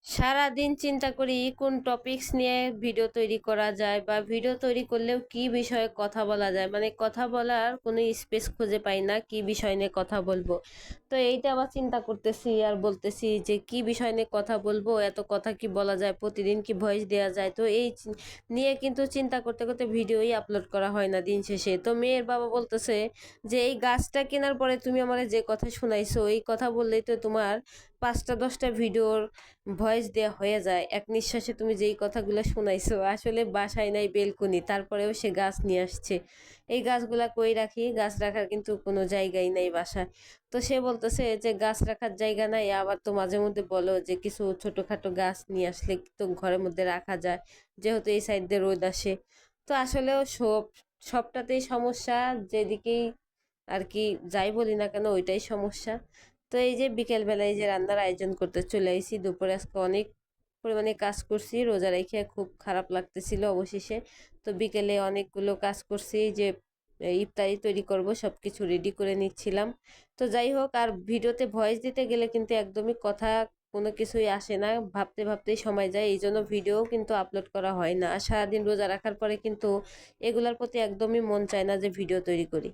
সারাদিন চিন্তা করি কোন টপিকস নিয়ে ভিডিও তৈরি করা যায় বা ভিডিও তৈরি করলেও কি বিষয়ে কথা বলা যায়, মানে কথা বলার কোনো স্পেস খুঁজে পাই না কি বিষয় নিয়ে কথা বলবো। তো এইটা আবার চিন্তা করতেছি আর বলতেছি যে কি বিষয় নিয়ে কথা বলবো, এত কথা কি বলা যায়, প্রতিদিন কি ভয়েস দেওয়া যায়। তো এই নিয়ে কিন্তু চিন্তা করতে করতে ভিডিওই আপলোড করা হয় না দিন শেষে। তো মেয়ের বাবা বলতেছে যে এই গাছটা কেনার পরে তুমি আমার যে কথা শুনাইছো, এই কথা বললেই তো তোমার 5টা 10টা ভিডিওর ভয়েস দেয়া হয়ে যায়। এক নিঃশ্বাসে তুমি যেই কথাগুলো শোনাইছো, আসলে বাসায় নাই বেলকুনি, তারপরেও সে গাছ নিয়ে আসছে। এই গাছগুলা কই রাখি, গাছ রাখার কিন্তু কোনো জায়গাই নাই বাসায়। তো সে বলতেছে যে গাছ রাখার জায়গা নাই, আবার তো মাঝে মধ্যে বলো যে কিছু ছোটখাটো গাছ নিয়ে আসলে তো ঘরের মধ্যে রাখা যায়, যেহেতু এই সাইড দিয়ে রোদ আসে। তো আসলেও সবটাতেই সমস্যা, যেদিকেই আর কি যাই বলি না কেন ওইটাই সমস্যা। তো এই যে বিকেল বেলায় যে রান্নার আয়োজন করতে চলে আইছি, দুপুরে আজকে অনেক পরিমাণে কাজ করছি, রোজা রেখে খুব খারাপ লাগতেছিল অবশেষে। তো বিকেলে অনেকগুলো কাজ করছি, এই যে ইফতারি তৈরি করব সবকিছু রেডি করে নিচ্ছিলাম। তো যাই হোক, আর ভিডিওতে ভয়েস দিতে গেলে কিন্তু একদমই কথা কোনো কিছুই আসে না, ভাবতে ভাবতেই সময় যায়, এই জন্য ভিডিও কিন্তু আপলোড করা হয় না। আর সারাদিন রোজা রাখার পরে কিন্তু এগুলার প্রতি একদমই মন চায় না যে ভিডিও তৈরি করি।